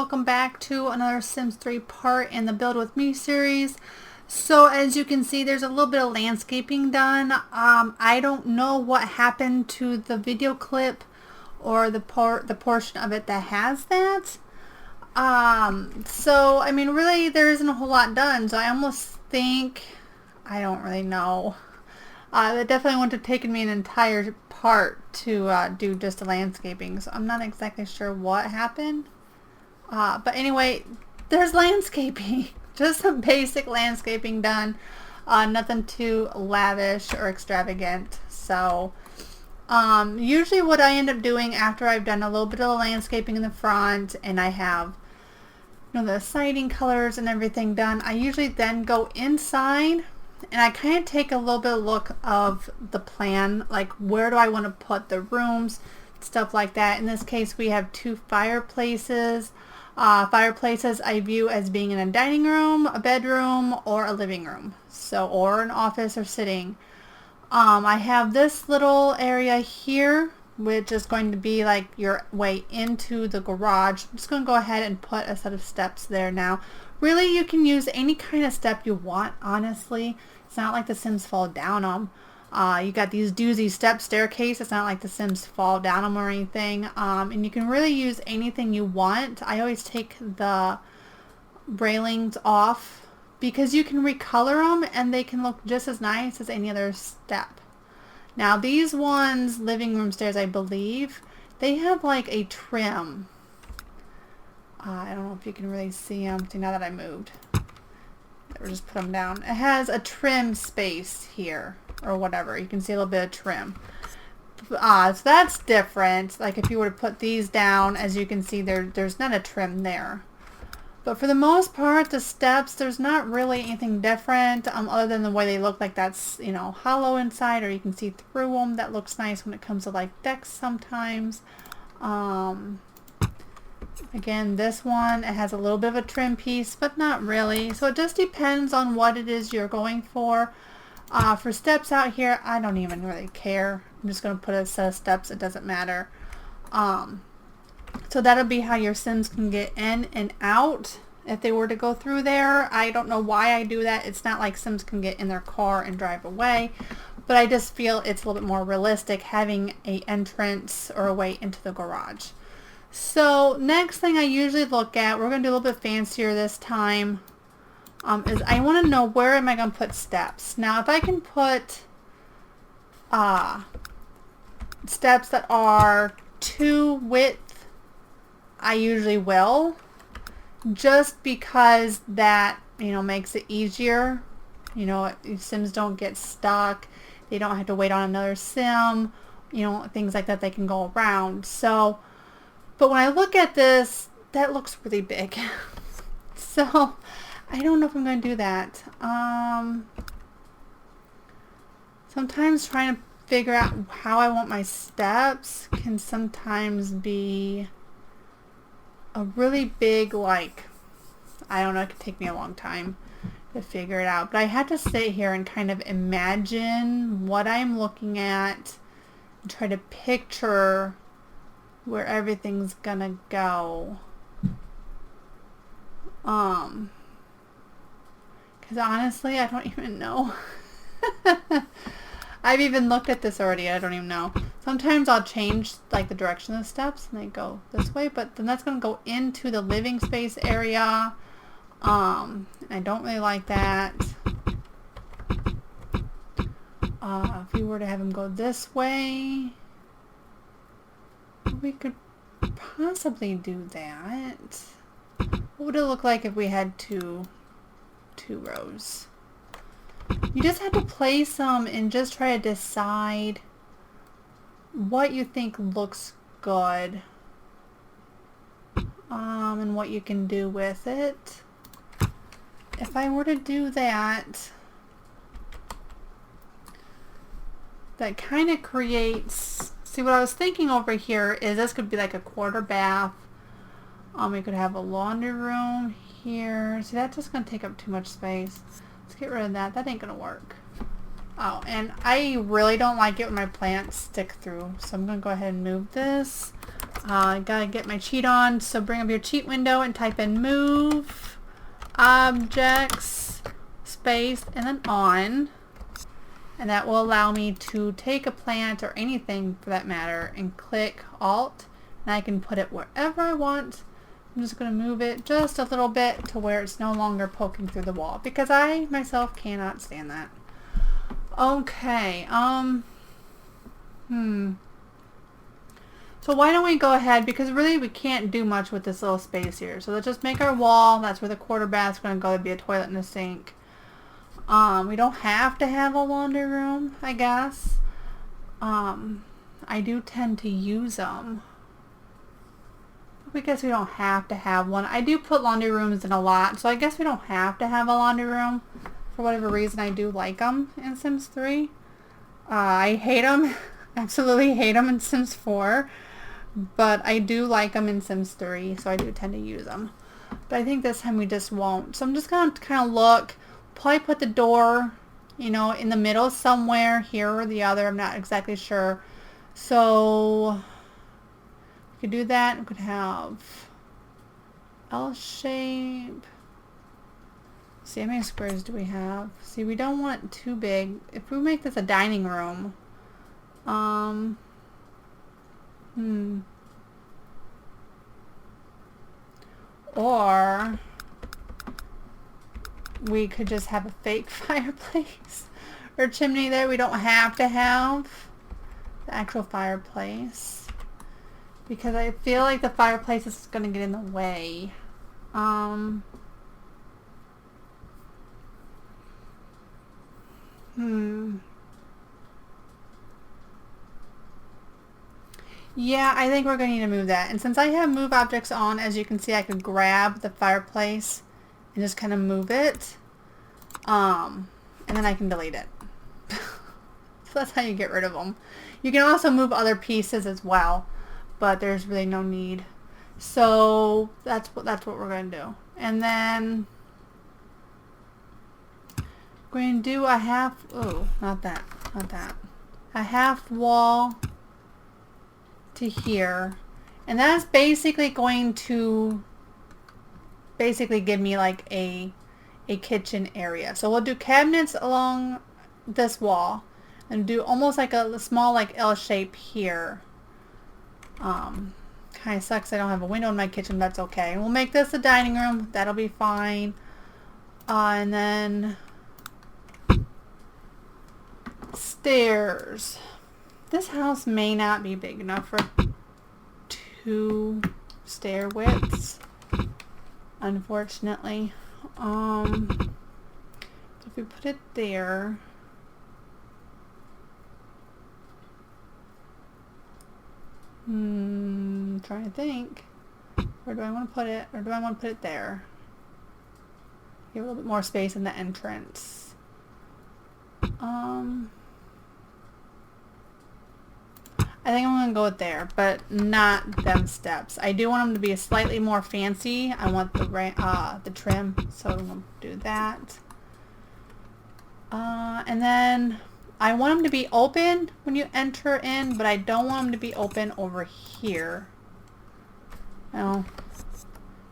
welcome back to another Sims 3 part in the Build With Me series. So as you can see, there's a little bit of landscaping done. I don't know what happened to the video clip or the portion of it that has that. So I mean, really there isn't a whole lot done, so I almost think, I don't really know. It definitely would have taken me an entire part to do just the landscaping, so I'm not exactly sure what happened. But anyway, there's landscaping. Just some basic landscaping done. Nothing too lavish or extravagant. So usually what I end up doing after I've done a little bit of the landscaping in the front and I have the siding colors and everything done, I usually then go inside and I kind of take a little bit of look of the plan, like where do I want to put the rooms, stuff like that. In this case we have two fireplaces. Fireplaces I view as being in a dining room, a bedroom, or a living room, so, or an office or sitting. I have this little area here, which is going to be like your way into the garage. I'm just going to go ahead and put a set of steps there now. Really, you can use any kind of step you want, honestly. It's not like the Sims fall down them. You got these doozy step staircase. It's not like the Sims fall down them or anything. And you can really use anything you want. I always take the railings off because you can recolor them and they can look just as nice as any other step. Now these ones, living room stairs, I believe, they have like a trim. I don't know if you can really see them. See, now that I moved. Or just put them down. It has a trim space here. Or whatever. You can see a little bit of trim. So that's different. Like if you were to put these down, as you can see, there's not a trim there. But for the most part, the steps, there's not really anything different other than the way they look, like that's, you know, hollow inside, or you can see through them. That looks nice when it comes to like decks sometimes. Again, this one, it has a little bit of a trim piece, but not really. So it just depends on what it is you're going for. For steps out here, I don't even really care. I'm just going to put a set of steps. It doesn't matter. So that'll be how your Sims can get in and out if they were to go through there. I don't know why I do that. It's not like Sims can get in their car and drive away, but I just feel it's a little bit more realistic having a entrance or a way into the garage. So next thing I usually look at, we're going to do a little bit fancier this time. Is I want to know where am I going to put steps. Now if I can put steps that are 2 width, I usually will, just because that, you know, makes it easier. You know, Sims don't get stuck, they don't have to wait on another Sim, you know, things like that, they can go around. So, but when I look at this, that looks really big. So I don't know if I'm going to do that. Sometimes trying to figure out how I want my steps can sometimes be a really big, like, I don't know, it could take me a long time to figure it out. But I had to sit here and kind of imagine what I'm looking at and try to picture where everything's going to go. Because honestly, I don't even know. I've even looked at this already. I don't even know. Sometimes I'll change like the direction of the steps and they go this way, but then that's going to go into the living space area. I don't really like that. If we were to have them go this way, we could possibly do that. What would it look like if we had two rows? You just have to place them and just try to decide what you think looks good, and what you can do with it. If I were to do that, that kind of creates, see what I was thinking over here is this could be like a quarter bath. We could have a laundry room here. See, that's just going to take up too much space. Let's get rid of that. That ain't going to work. Oh, and I really don't like it when my plants stick through. So I'm going to go ahead and move this. I gotta get my cheat on, so bring up your cheat window and type in move, objects, space, and then on. And that will allow me to take a plant or anything for that matter and click Alt, and I can put it wherever I want. I'm just going to move it just a little bit to where it's no longer poking through the wall, because I myself cannot stand that. Okay, so why don't we go ahead, because really we can't do much with this little space here. So let's just make our wall. That's where the quarter bath's going to go. It'd be a toilet and a sink. We don't have to have a laundry room, I guess. I do tend to use them. I guess we don't have to have one. I do put laundry rooms in a lot, so I guess we don't have to have a laundry room. For whatever reason, I do like them in Sims 3. I hate them. Absolutely hate them in Sims 4. But I do like them in Sims 3, so I do tend to use them. But I think this time we just won't. So I'm just going to kind of look. Probably put the door, you know, in the middle somewhere, here or the other. I'm not exactly sure. So we could do that. We could have L shape. See, how many squares do we have? See, we don't want it too big. If we make this a dining room, or we could just have a fake fireplace or chimney there. We don't have to have the actual fireplace, because I feel like the fireplace is going to get in the way. Yeah, I think we're going to need to move that. And since I have move objects on, as you can see, I could grab the fireplace and just kind of move it. And then I can delete it. So that's how you get rid of them. You can also move other pieces as well, but there's really no need. So that's what we're going to do. And then we're going to do a half, oh, not that, a half wall to here, and that's basically going to give me like a kitchen area. So we'll do cabinets along this wall and do almost like a small like L shape here. Kind of sucks I don't have a window in my kitchen, but that's okay. We'll make this a dining room. That'll be fine. And then stairs. This house may not be big enough for 2 stair widths, unfortunately. So if we put it there, trying to think, where do I want to put it, or do I want to put it there? Give a little bit more space in the entrance. I think I'm going to go with there, but not them steps. I do want them to be slightly more fancy. I want the trim, so I'm going to do that. And then I want them to be open when you enter in, but I don't want them to be open over here. Well,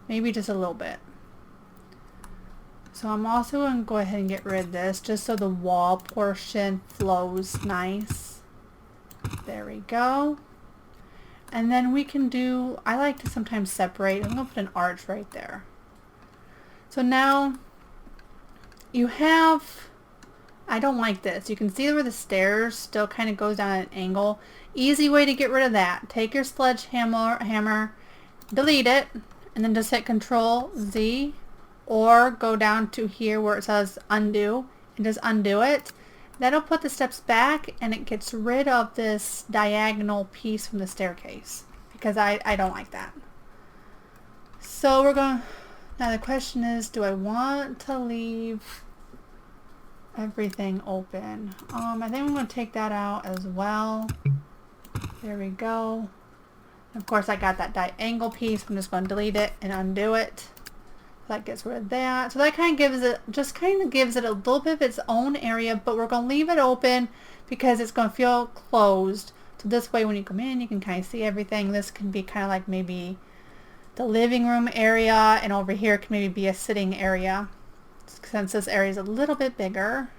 maybe just a little bit. So I'm also going to go ahead and get rid of this, just so the wall portion flows nice. There we go. And then we can do, I like to sometimes separate. I'm going to put an arch right there. So now you have, I don't like this. You can see where the stairs still kind of goes down at an angle. Easy way to get rid of that. Take your sledgehammer, delete it, and then just hit Control Z, or go down to here where it says undo and just undo it. That'll put the steps back, and it gets rid of this diagonal piece from the staircase, because I don't like that. So we're going, now the question is, do I want to leave everything open? I think I'm going to take that out as well. There we go. Of course I got that diagonal piece. I'm just going to delete it and undo it. That gets rid of that. So that kind of gives it, a little bit of its own area, but we're going to leave it open because it's going to feel closed So this way when you come in, you can kind of see everything. This can be kind of like maybe the living room area, and over here can maybe be a sitting area, since this area is a little bit bigger.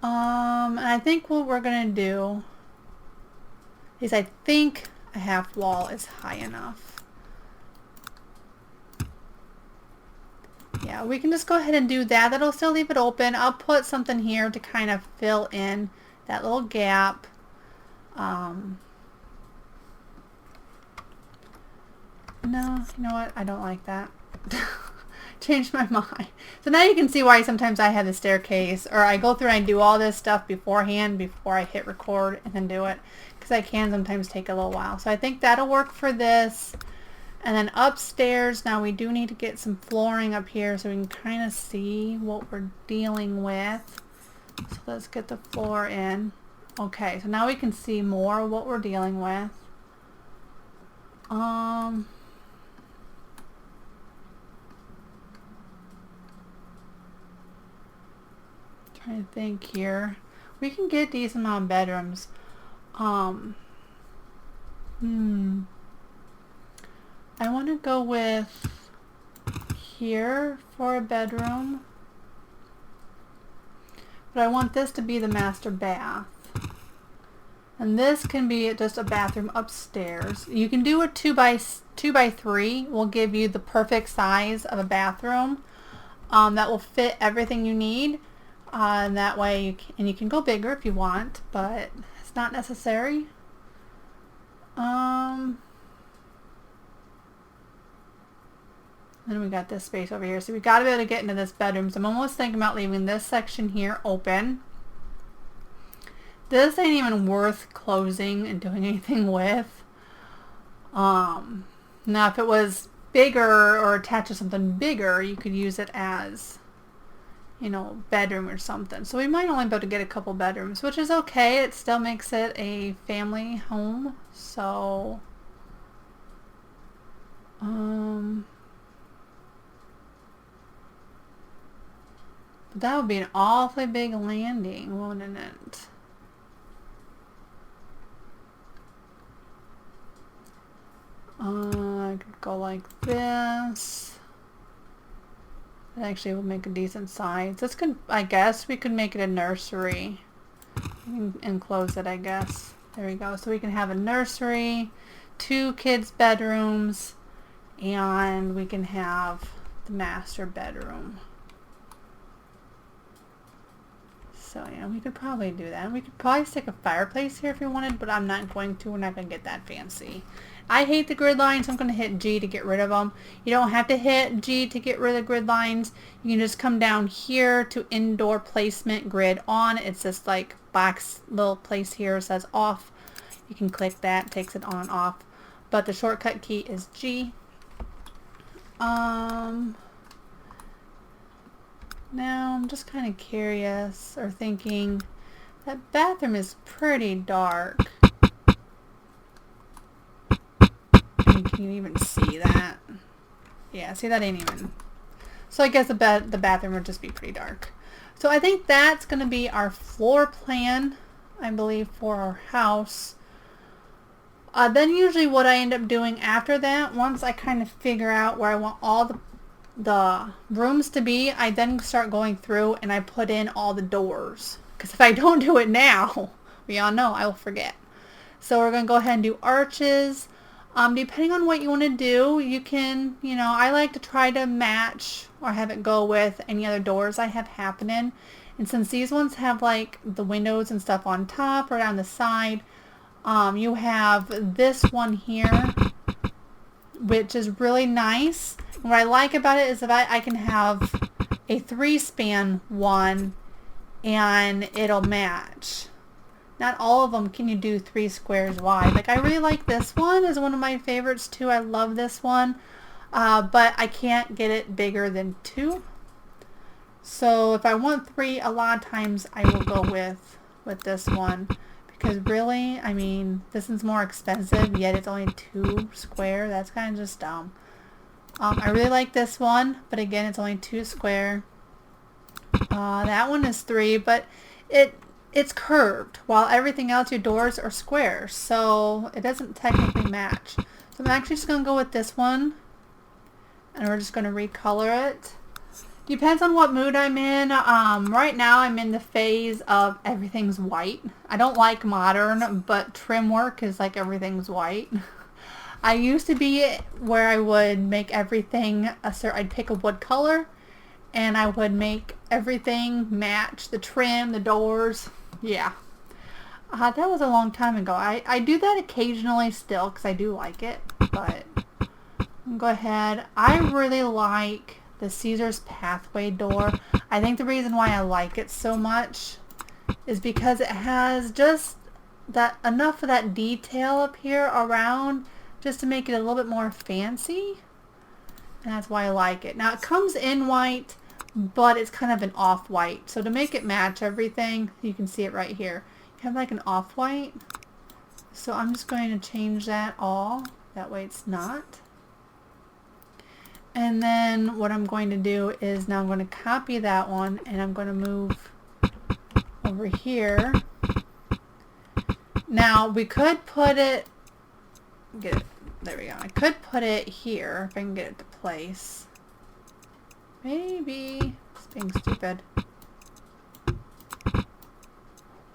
And I think what we're going to do is I think a half wall is high enough. Yeah, we can just go ahead and do that. That'll still leave it open. I'll put something here to kind of fill in that little gap. No, you know what? I don't like that. Changed my mind. So now you can see why sometimes I have the staircase, or I go through and I do all this stuff beforehand before I hit record and then do it, because I can sometimes take a little while. So I think that'll work for this. And then upstairs, now we do need to get some flooring up here so we can kind of see what we're dealing with. So let's get the floor in. Okay, so now we can see more of what we're dealing with. Trying to think here. We can get a decent amount of bedrooms. I want to go with here for a bedroom, but I want this to be the master bath, and this can be just a bathroom upstairs. You can do a 2x3 will give you the perfect size of a bathroom that will fit everything you need, and that way you can go bigger if you want, but it's not necessary. Then we got this space over here. So we got to be able to get into this bedroom. So I'm almost thinking about leaving this section here open. This ain't even worth closing and doing anything with. Now if it was bigger or attached to something bigger, you could use it as, you know, bedroom or something. So we might only be able to get a couple bedrooms, which is okay. It still makes it a family home. So, that would be an awfully big landing, wouldn't it? I could go like this. It actually will make a decent size. This could, I guess, we could make it a nursery and close it, I guess. There we go. So we can have a nursery, 2 kids' bedrooms, and we can have the master bedroom. So yeah, we could probably do that. We could probably stick a fireplace here if we wanted, but I'm not going to. We're not going to get that fancy. I hate the grid lines, so I'm going to hit G to get rid of them. You don't have to hit G to get rid of the grid lines. You can just come down here to indoor placement grid on. It's this like box little place here. It says off. You can click that. It takes it on and off. But the shortcut key is G. Now I'm just kind of curious or thinking that bathroom is pretty dark. Can you even see that? Yeah, see, that ain't even. So I guess the bathroom would just be pretty dark. So I think that's going to be our floor plan, I believe, for our house. Then usually what I end up doing after that, once I kind of figure out where I want all the rooms to be, I then start going through and I put in all the doors. Because if I don't do it now, we all know I will forget. So we're going to go ahead and do arches. Depending on what you want to do, you can, you know, I like to try to match or have it go with any other doors I have happening. And since these ones have like the windows and stuff on top or down the side, you have this one here, which is really nice. And what I like about it is that I can have a 3-span one and it'll match. Not all of them can you do 3 squares wide. Like, I really like this one. Is one of my favorites too. I love this one. But I can't get it bigger than 2. So if I want 3, a lot of times I will go with this one. Because really, I mean, this one's more expensive, yet it's only 2 square. That's kind of just dumb. I really like this one, but again, it's only 2 square. That one is 3, but it's curved, while everything else, your doors are square, so it doesn't technically match. So I'm actually just going to go with this one, and we're just going to recolor it. Depends on what mood I'm in. Right now I'm in the phase of everything's white. I don't like modern, but trim work is like everything's white. I used to be where I would make everything I'd pick a wood color, and I would make everything match the trim, the doors. Yeah. That was a long time ago. I do that occasionally still because I do like it, but go ahead. I really like the Caesar's Pathway door. I think the reason why I like it so much is because it has just that enough of that detail up here around just to make it a little bit more fancy, and that's why I like it. Now it comes in white, but it's kind of an off-white, so to make it match everything, you can see it right here. You have like an off-white, so I'm just going to change that all, that way it's not. And then what I'm going to do is now I'm going to copy that one, and I'm going to move over here. Now we could put it, get it, there we go. I could put it here if I can get it to place. Maybe, it's being stupid.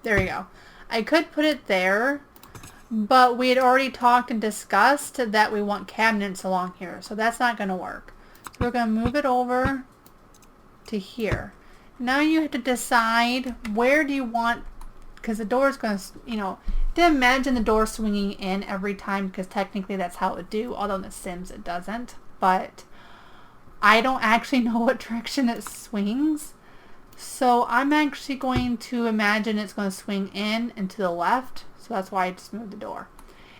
There we go. I could put it there, but we had already talked and discussed that we want cabinets along here, so that's not going to work. So we're going to move it over to here. Now you have to decide where do you want, because the door is going to, you know, to imagine the door swinging in every time, because technically that's how it would do, although in The Sims it doesn't. But I don't actually know what direction it swings. So I'm actually going to imagine it's going to swing in and to the left. So that's why I just moved the door.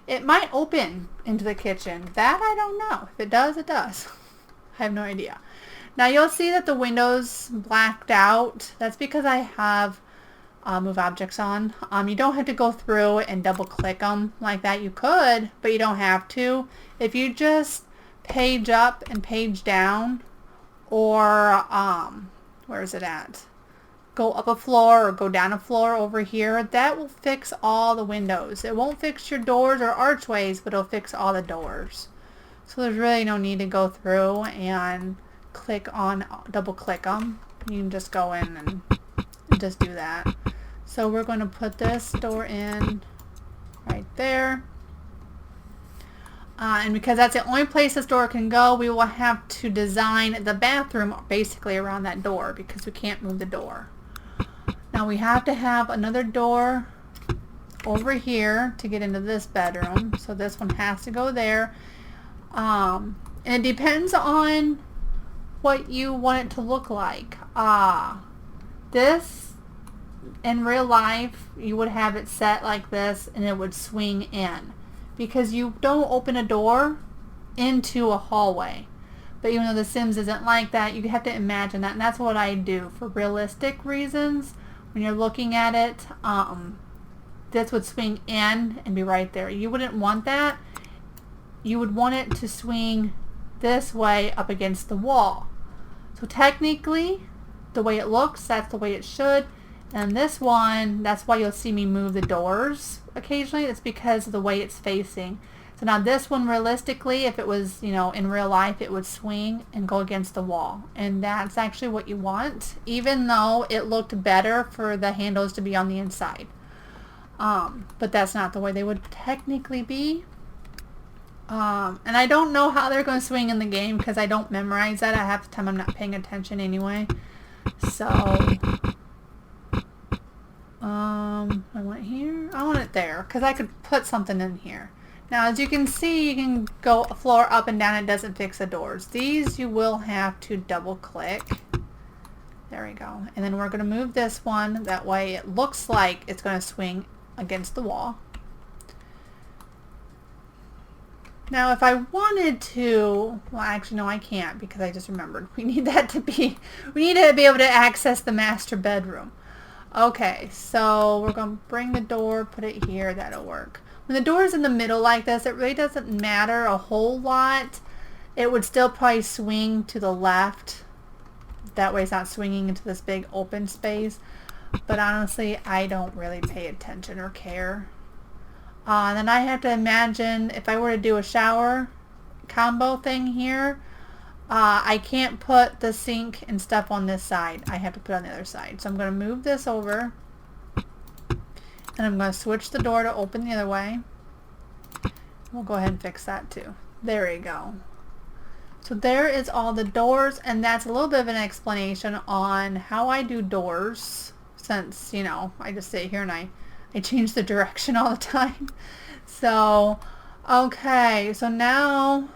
It might open into the kitchen. That I don't know. If it does, it does. I have no idea. Now you'll see that the window's blacked out. That's because I have move objects on. You don't have to go through and double click them like that. You could, but you don't have to. If you just page up and page down, or where is it at? Go up a floor or go down a floor over here. That will fix all the windows. It won't fix your doors or archways, but it'll fix all the doors. So there's really no need to go through and click on, double click them. You can just go in and just do that. So we're going to put this door in right there. And because that's the only place this door can go, we will have to design the bathroom basically around that door because we can't move the door. Now we have to have another door over here to get into this bedroom. So this one has to go there. And it depends on what you want it to look like. This, in real life, you would have it set like this and it would swing in. Because you don't open a door into a hallway. But even though The Sims isn't like that, you have to imagine that. And that's what I do for realistic reasons. When you're looking at it, this would swing in and be right there. You wouldn't want that. You would want it to swing this way up against the wall. So technically, the way it looks, that's the way it should. And this one, that's why you'll see me move the doors occasionally. It's because of the way it's facing. So now this one, realistically, if it was, you know, in real life, it would swing and go against the wall. And that's actually what you want, even though it looked better for the handles to be on the inside. But that's not the way they would technically be. And I don't know how they're going to swing in the game because I don't memorize that. Half the time I'm not paying attention anyway. So, I want here. I want it there because I could put something in here. Now, as you can see, you can go a floor up and down. It doesn't fix the doors. These you will have to double click. There we go. And then we're going to move this one. That way it looks like it's going to swing against the wall. Now, if I wanted to, well, actually, no, I can't because I just remembered. We need that to be, we need to be able to access the master bedroom. Okay, so we're going to bring the door, put it here. That'll work. When the door is in the middle like this, it really doesn't matter a whole lot. It would still probably swing to the left. That way it's not swinging into this big open space. but honestly, I don't really pay attention or care. And then I have to imagine if I were to do a shower combo thing here, I can't put the sink and stuff on this side. I have to put it on the other side. So I'm going to move this over, and I'm going to switch the door to open the other way. We'll go ahead and fix that too. There we go. So there is all the doors, and that's a little bit of an explanation on how I do doors, since, you know, I just sit here and I change the direction all the time. So, okay, so now,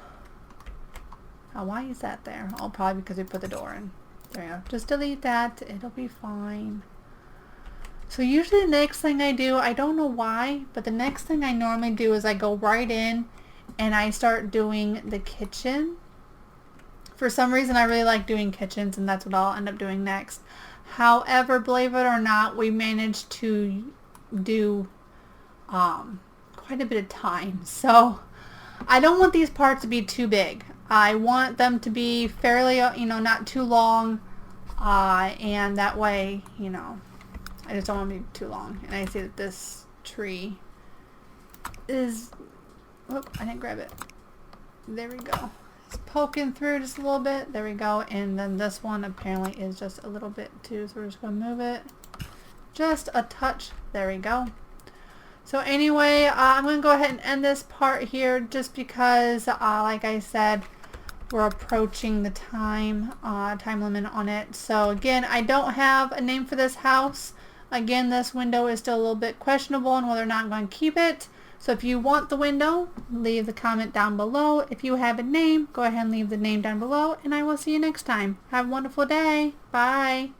why is that there? Oh, probably because we put the door in. There you go. Just delete that. It'll be fine. So usually the next thing I do, I don't know why, but the next thing I normally do is I go right in and I start doing the kitchen. For some reason I really like doing kitchens, and that's what I'll end up doing next. However, believe it or not, we managed to do quite a bit of time. So I don't want these parts to be too big. I want them to be fairly, you know, not too long, and that way, you know, I just don't want to be too long. And I see that this tree is, whoop, I didn't grab it. There we go. It's poking through just a little bit. There we go. And then this one apparently is just a little bit too, so we're just going to move it just a touch. There we go. So anyway, I'm going to go ahead and end this part here just because, like I said, we're approaching the time limit on it. So again, I don't have a name for this house. Again, this window is still a little bit questionable on whether or not I'm going to keep it. So if you want the window, leave the comment down below. If you have a name, go ahead and leave the name down below, and I will see you next time. Have a wonderful day. Bye.